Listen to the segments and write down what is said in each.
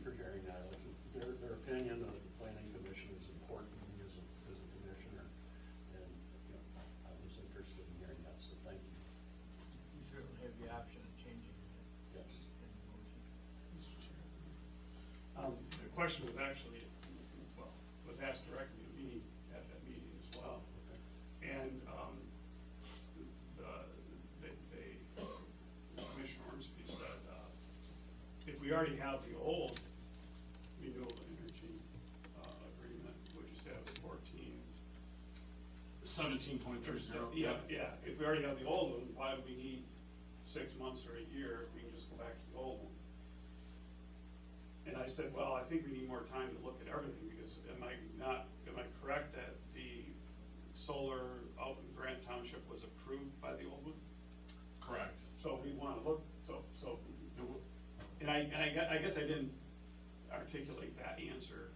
for sharing that. Their opinion of the planning commission is important to me as a commissioner, and you know, I was interested in hearing that. So thank you. You certainly have the option of changing it. Yes. In the motion. Mr. Chair. The question was actually, well, was asked directly to me at that meeting as well. Okay. And Commissioner Ormsby said, if we already have the old renewable energy agreement, would you say it was 17.30. Yeah, if we already have the old one, why do we need 6 months or a year if we can just go back to the old one? And I said, well, I think we need more time to look at everything, because am I correct that the solar out in Grant Township was approved by the old one? Correct. So we want to look, and I guess I didn't articulate that answer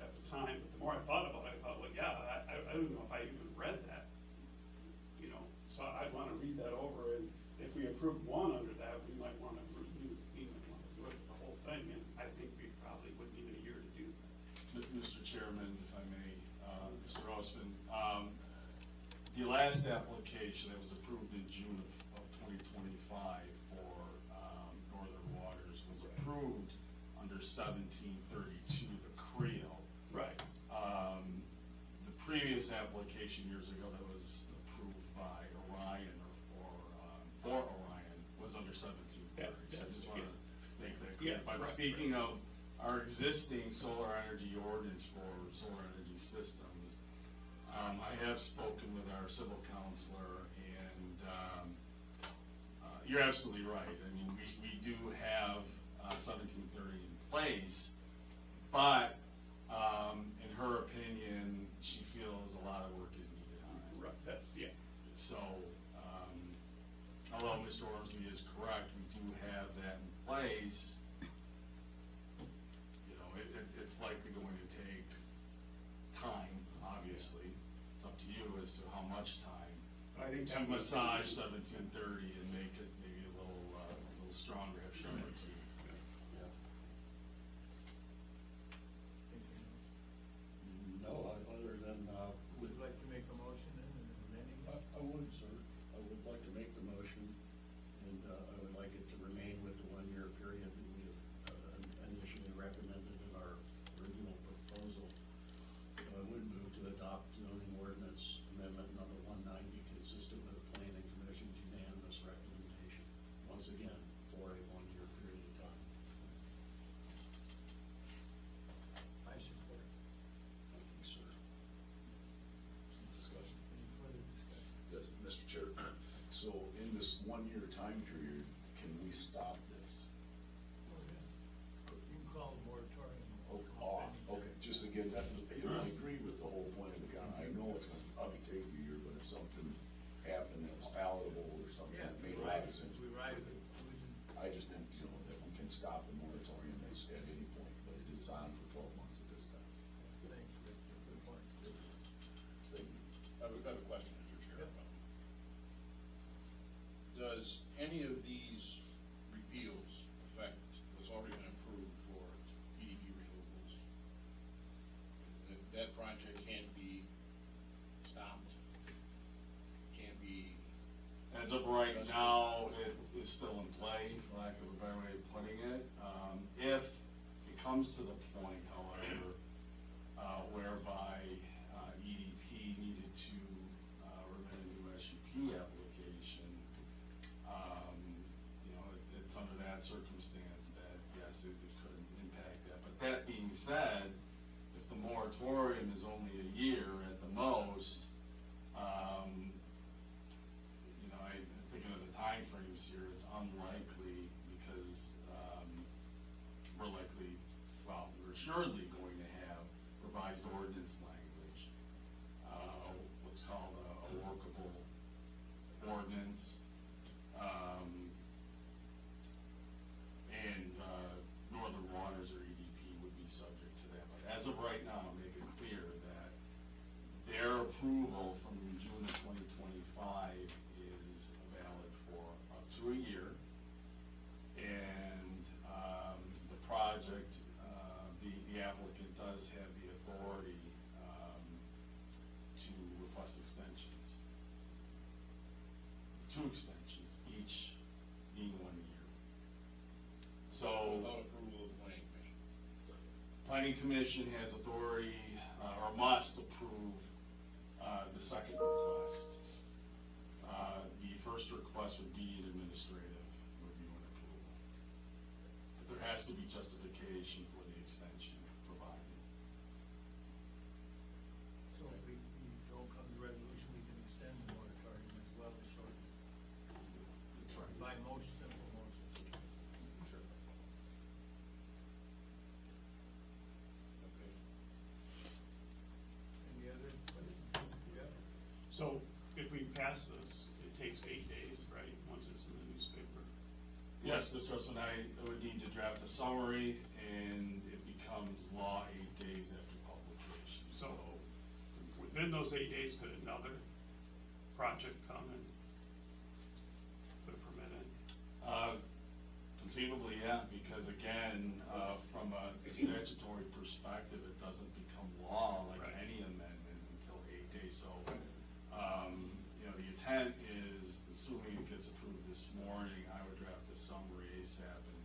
at the time, but the more I thought about it, I thought, well, yeah, I don't know if I even read that, you know, so I'd want to read that over, and if we approved one under that, we might want to do it the whole thing, and I think we probably would need a year to do that. Mr. Chairman, if I may, Mr. Rossman, the last application that was approved in June of 2025 for Northern Waters was approved under 1732, the Creel. Right. The previous application years ago that was approved by Orion or for Orion was under 1730. So I just want to make that clear. Yeah, But right, speaking of our existing solar energy ordinance for solar energy systems, I have spoken with our civil counselor, and you're absolutely right. I mean, we do have 1730 in place, but in her opinion, she feels a lot of work is needed on it. Right, that's, yeah. So, although Mr. Ormsby is correct, we do have that in place, you know, it's likely going to take time, obviously. It's up to you as to how much time I think to that was- massage 1730 and make it maybe a little stronger, have shown it to you. Yeah. Anything else? No, other than Would you like to make a motion then, and amending it? I would, sir. I would like to make the motion, and I would like it to remain with the 1-year period that we initially recommended in our original proposal. I would move to adopt zoning ordinance amendment number 190, consistent with the planning commission's unanimous recommendation. Once again, for a 1-year period of time. I support. Thank you, sir. Some discussion. Any further discussion? Yes, Mr. Chair. So in this 1-year time period, can we stop this? You can call the moratorium. Off, okay, just again, that, you know, I agree with the whole point of the comment. I know it's gonna probably take a year, but if something happened that was palatable or something Yeah, that made a lot of sense. we ride with it. I just think, you know, that we can stop the moratorium at any point, but it is on for 12 months at this time. Thanks, Rick. Good point. Thank you. I have a question, Mr. Chair. Does any of these repeals affect what's already been approved for EDP renewables? That project can't be stopped, can't be. As of right now, it is still in play, for lack of a better way of putting it. If it comes to the point, however, whereby EDP needed to remit a new SUP application, you know, it's under that circumstance that, yes, it could impact that. But that being said, if the moratorium is only a year at the most, you know, I'm thinking of the time frames here, it's unlikely because we're likely, well, we're assuredly going to have revised ordinance language, what's called a workable ordinance, and Northern Waters or EDP would be subject to that. But as of right now, make it clear that their approval from June of 2025 is valid for up to a year, and the project does have the authority to request extensions. 2 extensions, each being 1 year. So. Without approval of the planning commission. Planning Commission has authority, or must approve, the second request. The first request would be an administrative review and approval. But there has to be justification for the extension provided. So if we don't come to resolution, we can extend the moratorium as well as shorten it. That's right. By motion, simple motion. Sure. Okay. Any other questions? Jeff? So if we pass this, it takes 8 days, right, once it's in the newspaper? Yes, Mr. Russell, I would need to draft a summary, and it becomes law 8 days after publication. So within those 8 days, could another project come and put a permit in? Conceivably, yeah, because again, from a statutory perspective, it doesn't become law like Right. any amendment until 8 days. So, the intent is, assuming it gets approved this morning, I would draft the summary ASAP and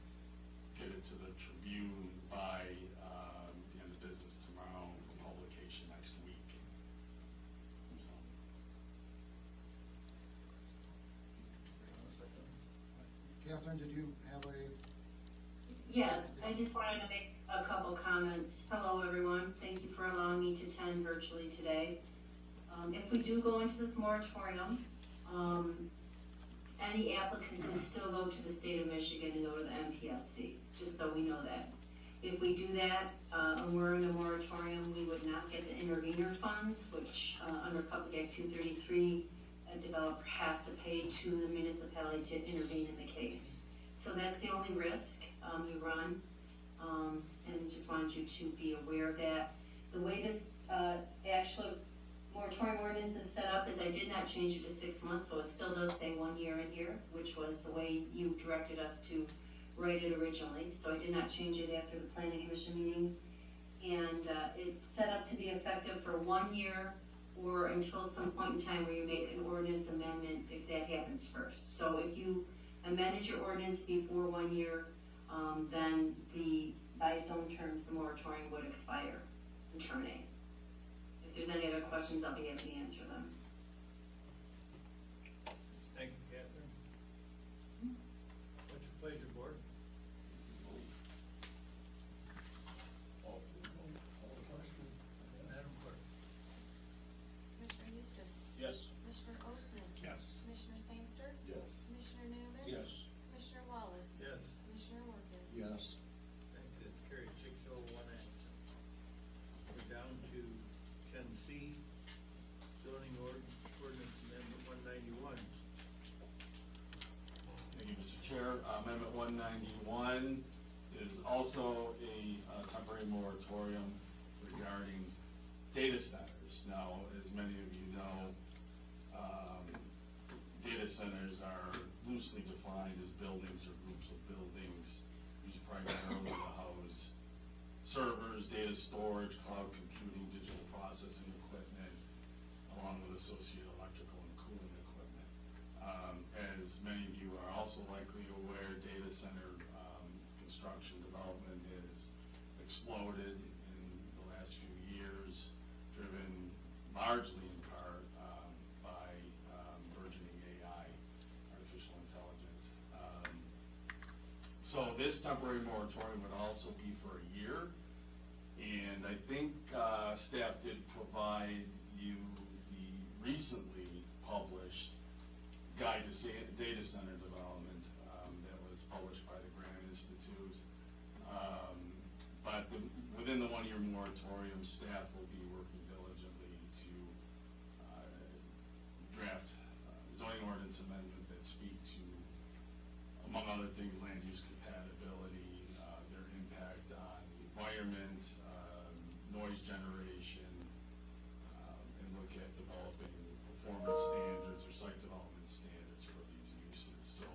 get it to the Tribune by the end of business tomorrow for publication next week. So. Catherine, did you have a? Yes, I just wanted to make a couple comments. Hello, everyone. Thank you for allowing me to attend virtually today. If we do go into this moratorium, any applicant can still go to the state of Michigan and go to the MPSC, just so we know that. If we do that, and we're in a moratorium, we would not get the intervenor funds, which, under Public Act 233, a developer has to pay to the municipality to intervene in the case. So that's the only risk we run, and just wanted you to be aware of that. The way this actual moratorium ordinance is set up is I did not change it to 6 months, so it still does say 1 year in here, which was the way you directed us to write it originally. So I did not change it after the planning commission meeting. And it's set up to be effective for 1 year or until some point in time where you make an ordinance amendment, if that happens first. So if you amended your ordinance before 1 year, then by its own terms, the moratorium would expire and terminate. If there's any other questions, I'll be happy to answer them. Thank you, Catherine. What's your pleasure, board? All the questions? Madam Clerk? Commissioner Eustace? Yes. Commissioner Ostman? Yes. Commissioner Sangster? Yes. Commissioner Newman? Yes. Commissioner Wallace? Yes. Commissioner Workman? Yes. Thank you, that's carried 6-0, 1 absent. We're down to 10C, zoning ordinance amendment 191. Thank you, Mr. Chair. Amendment 191 is also a temporary moratorium regarding data centers. Now, as many of you know, data centers are loosely defined as buildings or groups of buildings used primarily to house servers, data storage, cloud computing, digital processing equipment, along with associated electrical and cooling equipment. As many of you are also likely aware, data center construction development has exploded in the last few years, driven largely in part by burgeoning AI, artificial intelligence. So this temporary moratorium would also be for a year, and I think staff did provide you the recently published Guide to Data Center Development that was published by the Grant Institute. But within the 1 year moratorium, staff will be working diligently to draft zoning ordinance amendment that speak to, among other things, land use compatibility, their impact on the environment, noise generation, and look at developing performance standards or site development standards for these uses. So,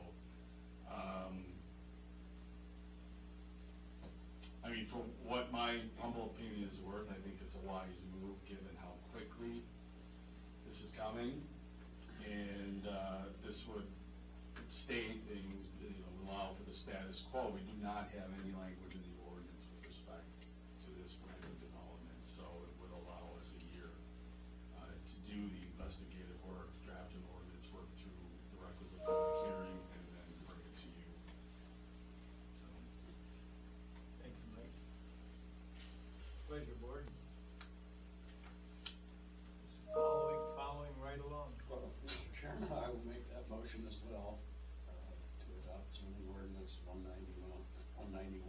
I mean, from what my humble opinion is worth, I think it's a wise move, given how quickly this is coming. And, this would stay things, allow for the status quo. We do not have any language in the ordinance with respect to this kind of development, so it would allow us a year, to do the investigative work, draft an ordinance, work through the requisite public hearing, and then bring it to you. So, Thank you, Mike. Pleasure, board. Following right along. Well, Mr. Chairman, I will make that motion as well, to adopt zoning ordinance 191.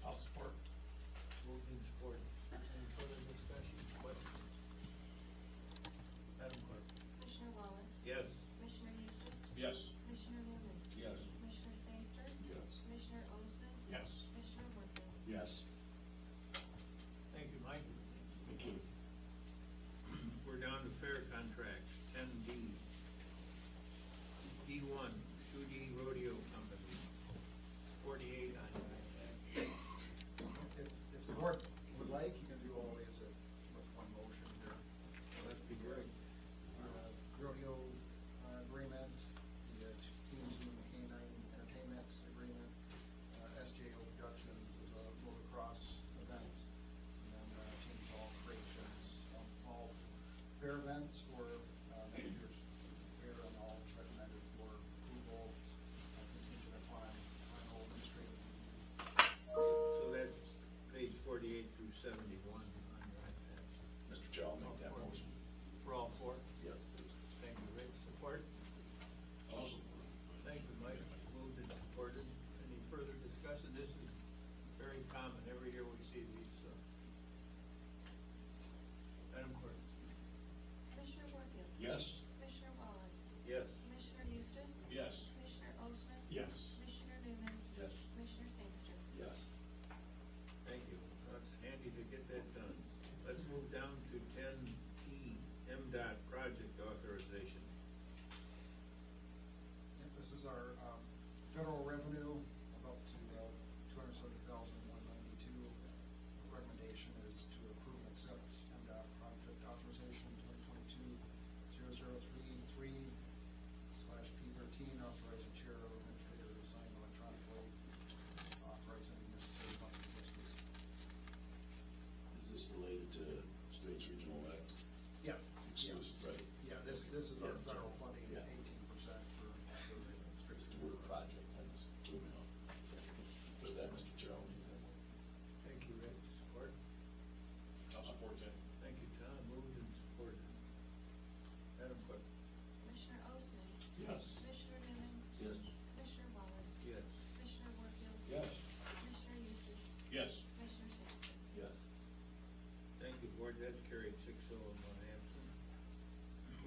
I'll support. Moved and supported. Any further discussion, questions? Madam Clerk? Commissioner Wallace? Yes. Commissioner Eustace? Yes. Commissioner Newman? Yes. Commissioner Sangster? Yes. Commissioner Osmann? Yes. Commissioner Warfield? Yes. Thank you, Mike. Thank you. We're down to fair contracts, 10D. D1, 2D Rodeo Company, 48 on your iPad. If the board would like, you can do all these with one motion here. That'd be great. Rodeo agreement, the Teams and Canine Entertainment agreement, SJO Productions is a motocross event, and then Chainsaw Creations, all fair events for next year's fair, and all recommended for approval, contingent upon final administrative review. So that's page 48 through 71 on your iPad. Mr. Chair, I'll make that motion. For all four? Yes, please. Thank you, Rick. Support? Also. Thank you, Mike. Moved and supported. Any further discussion? This is very common. Every year we see these. Madam Clerk? Commissioner Warfield? Yes. Commissioner Wallace? Yes. Commissioner Eustace? Yes. Commissioner Osmann? Yes. Commissioner Newman? Yes. Commissioner Sangster? Yes. Thank you. That's handy to get that done. Let's move down to 10E, MDOT project authorization. This is our federal revenue, about to $270,192. Recommendation is to approve and accept MDOT project authorization 2022-0033/P13, authorizing chair or administrator to sign electronically, authorizing necessary funding sources. Is this related to States Regional Act? Yeah. Excuse, right? Yeah, this is our Yeah, federal funding, yeah. 18% for It's the administrative. word project, I just threw me off. With that, Mr. Chair, I'll make that motion. Thank you, Rick. Support? I'll support that. Thank you, Tom. Moved and supported. Madam Clerk? Commissioner Osmann? Yes. Commissioner Newman? Yes. Commissioner Wallace? Yes. Commissioner Warfield? Yes. Commissioner Eustace? Yes. Commissioner Sangster? Yes. Thank you, Board. That's carried 6-0 and one absent.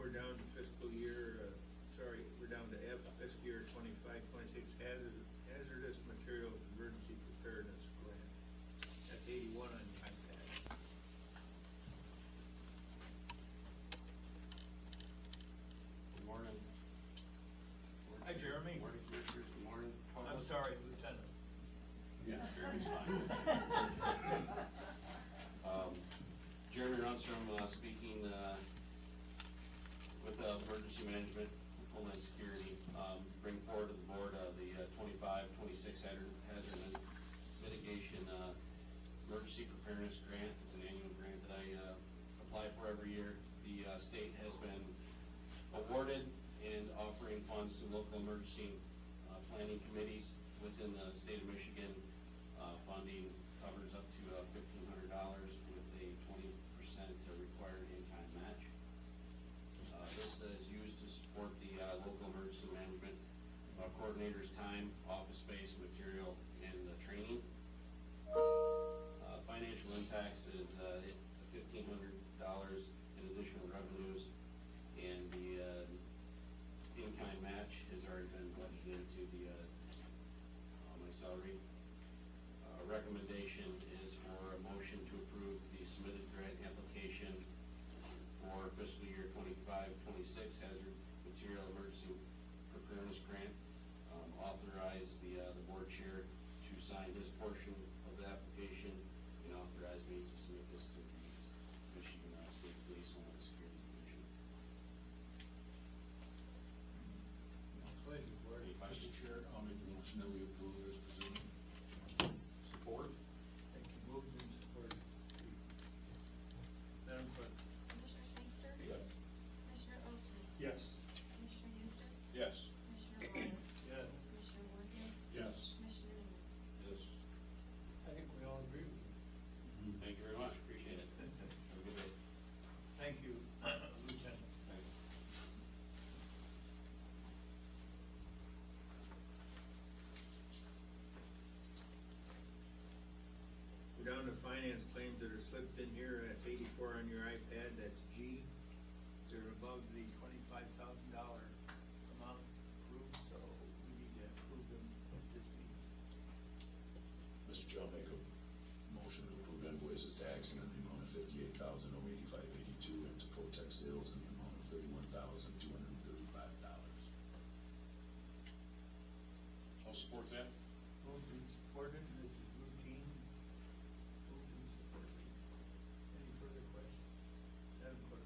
We're down to fiscal year, we're down to F, fiscal year 25-26 hazardous materials emergency preparedness grant. That's 81 on your iPad. Good morning. Hi, Jeremy. Morning, Commissioners. Good morning. I'm sorry, Lieutenant. Yeah, Jeremy's fine. Jeremy Runstrom, speaking, with Emergency Management, Homeland Security, bring forward to the board, the 25-26 hazard mitigation, emergency preparedness grant. It's an annual grant that I, apply for every year. The, state has been awarded and offering funds to local emergency, planning committees within the state of Michigan. Funding covers up to $1,500 with a 20% required in-kind match. This is used to support the local emergency management coordinators' time, office space, material, and training. Financial impacts is $1,500 in additional revenues, and the in-kind match has already been budgeted into the my salary. Recommendation is for a motion to approve the submitted grant application for fiscal year 25-26 hazard material emergency preparedness grant. Authorize the board chair to sign his portion of the application motion that we approve as presented. Support? Thank you, moved and supported. Steve. Madam Clerk? Commissioner Sangster? Yes. Commissioner Ostman? Yes. Commissioner Eustace? Yes. Commissioner Wallace? Yes. Commissioner Warfield? Yes. Commissioner Newman? Yes. I think we all agree with you. Thank you very much, appreciate it. Have a good day. Thank you, Lieutenant. Thanks. We're down to finance claims that are slipped in here. That's 84 on your iPad. That's G. They're above the $25,000 amount approved, so we need to approve them at this meeting. Mr. Chair, I'll make a motion to approve invoices taxing in the amount of $58,085.82 and to Protect Sales in the amount of $31,235. I'll support that. Moved and supported. This is routine. Moved and supported. Any further questions? Madam Clerk?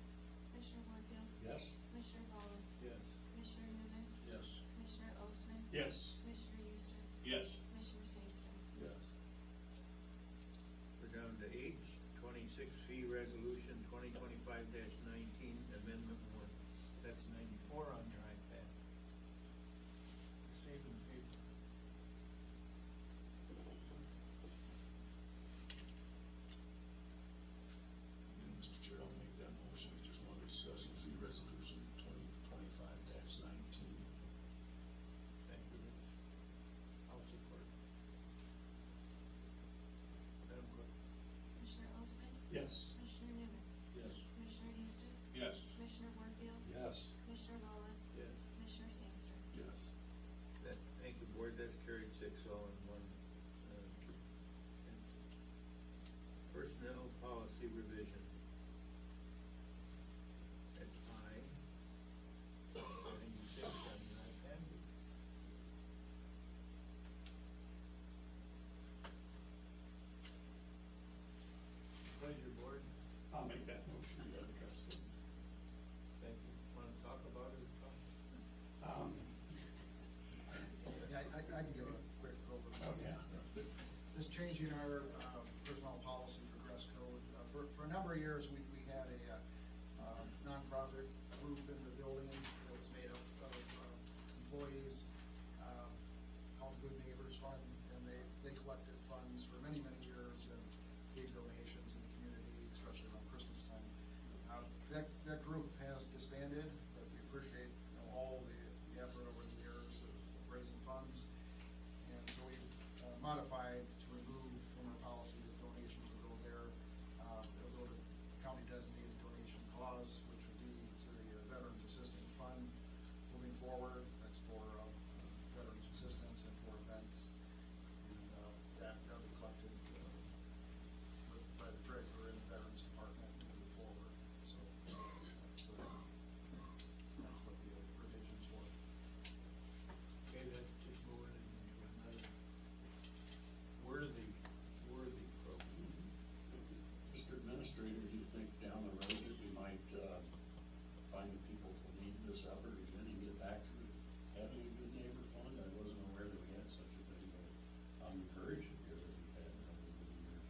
Commissioner Warfield? Yes. Commissioner Wallace? Yes. Commissioner Newman? Yes. Commissioner Ostman? Yes. Commissioner Eustace? Yes. Commissioner Sangster? Yes. We're down to H, 26 fee resolution 2025-19, amendment 1. That's 94 on your iPad. You're saving paper. And Mr. Chair, I'll make that motion if there's no other discussion, fee resolution 2025-19. Thank you, Rich. I'll support it. Madam Clerk? Commissioner Ostman? Yes. Commissioner Newman? Yes. Commissioner Eustace? Yes. Commissioner Warfield? Yes. Commissioner Wallace? Yes. Commissioner Sangster? Yes. Thank you, Board. That's carried 6-0 in one. Personnel policy revision. That's I. 96 on your iPad. Pleasure, Board. I'll make that motion. Thank you. Want to talk about it? Um, Yeah, I can give a quick overview. Oh, yeah. Just changing our personnel policy for dress code. For a number of years, we had a nonprofit group in the building that was made up of employees called Good Neighbors Fund, and they collected funds for many, many years and gave donations in the community, especially around Christmas time. That group has disbanded, but we appreciate all the effort over the years of raising funds. And so we've modified to remove from our policy that donations will go there. It'll go to county designated donation clause, which would be to the Veterans Assistance Fund moving forward. That's for veterans assistance and for events. And that'll be collected by the treasurer in the Veterans Department moving forward. So that's what the revisions were. Okay, that's just moving it into another worthy program. Mr. Administrator, do you think down the road that we might find the people who need this effort again and get back to having a good neighbor fund? I wasn't aware that we had such a thing, but I'm encouraged to hear that we've had it over the years.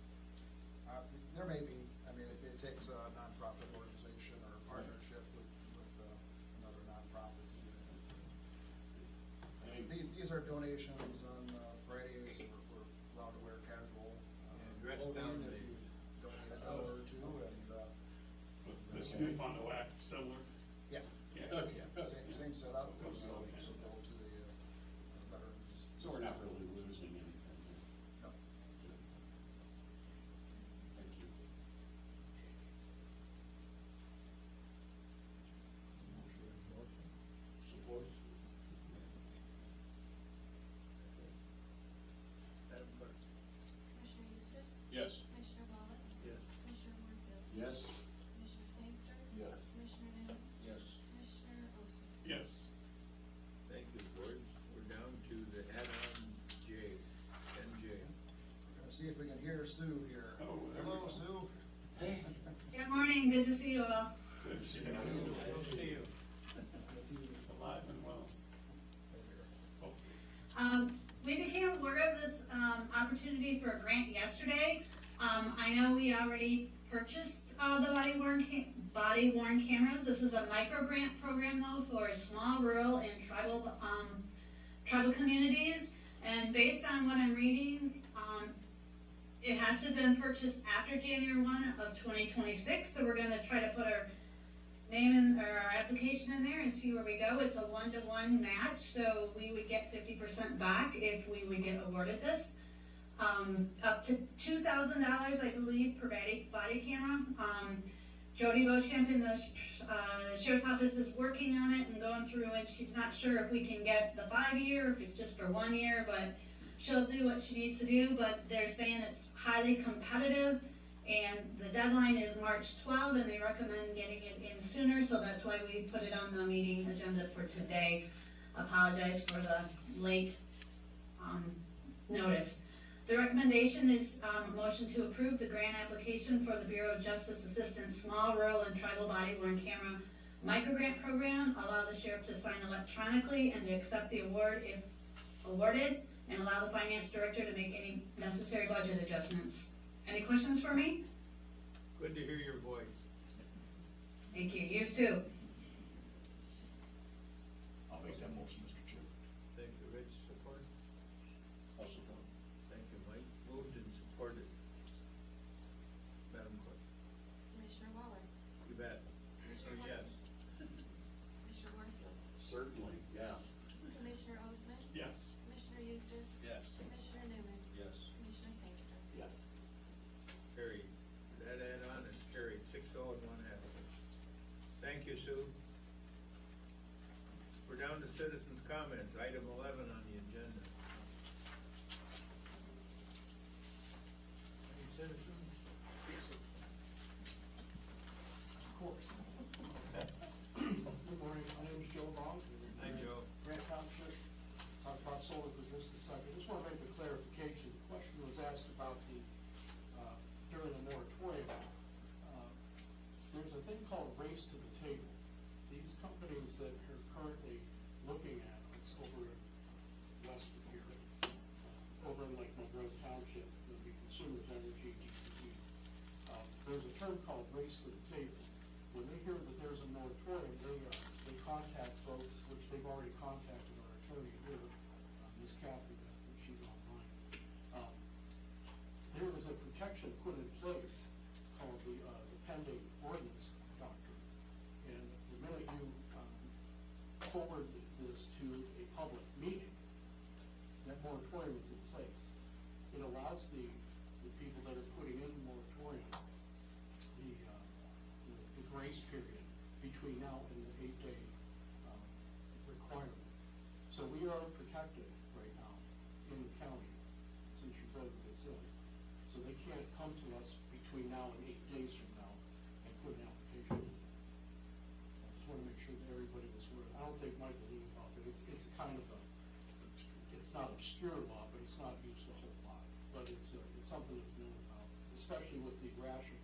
There may be, I mean, it takes a nonprofit organization or a partnership with another nonprofit to do that. These are donations on Fridays, we're allowed to wear casual And dress clothing down if days. you donate a dollar or two, and, This new fund will act similar. yeah. Yeah. Same setup, Okay. so go to the veterans. So we're not really losing anything here. No. Thank you. Motion? Support. Madam Clerk? Commissioner Eustace? Yes. Commissioner Wallace? Yes. Commissioner Warfield? Yes? Commissioner Sangster? Yes. Commissioner Newman? Yes. Commissioner Ostman? Yes. Thank you, Board. We're down to the add-on J, 10J. We're gonna see if we can hear Sue here. Oh, there we Hello, go. Sue. Good morning, good to see you all. Good to see you. We'll see you. Alive and well. Oh, We became aware of this, opportunity for a grant yesterday. I know we already purchased, the body worn cameras. This is a micro grant program though for small, rural, and tribal communities. And based on what I'm reading, it has to have been purchased after January 1 of 2026, so we're gonna try to put our name in, or our application in there and see where we go. It's a 1-to-1 match, so we would get 50% back if we would get awarded this. Up to $2,000, I believe, per body camera. Jody Beauchamp in the sheriff's office is working on it and going through it. She's not sure if we can get the 5-year, if it's just for 1 year, but she'll do what she needs to do. But they're saying it's highly competitive, and the deadline is March 12, and they recommend getting it in sooner, so that's why we put it on the meeting agenda for today. Apologize for the late notice. The recommendation is a motion to approve the grant application for the Bureau of Justice Assistance Small, Rural, and Tribal Body Worn Camera Microgrant Program, allow the sheriff to sign electronically and to accept the award if awarded, and allow the finance director to make any necessary budget adjustments. Any questions for me? Good to hear your voice. Thank you. Yours too. I'll make that motion, Mr. Chair. Thank you, Rich. Support? I'll support. Thank you, Mike. Moved and supported. Madam Clerk? Commissioner Wallace, You bet. Commissioner Yes. Commissioner Warfield, Certainly, yes. Commissioner Osmann, Yes. Commissioner Eustace, Yes. Commissioner Newman, Yes. Commissioner Sangster. Yes. Carried. That add-on is carried, 6-0 and 1 absent. Thank you, Sue. We're down to citizens' comments, item 11 on the agenda. Any citizens? Of course. Good morning, my name is Joe Long. Hi, Joe. Grant Township, talk about solar for just a second. Just want to make a clarification. The question was asked about the, during the moratorium. There's a thing called race to the table. These companies that are currently looking at, it's over west of here, over in like Monroe Township, would be Consumers Energy, DCE. There's a term called race to the table. When they hear that there's a moratorium, they contact folks, which they've already contacted our attorney here, Ms. Cathy, she's online. There is a protection put in place called the pending ordinance doctrine. And the minute you forward this to a public meeting, that moratorium is in place. It allows the people that are putting in the moratorium the grace period between now and the 8-day requirement. So we are protected right now in the county since you voted this in. So they can't come to us between now and 8 days from now and put an application in. I just want to make sure that everybody was aware. I don't think Michael knew about it. It's kind of it's not obscure law, but it's not used a whole lot. But it's something that's known about, especially with the rationale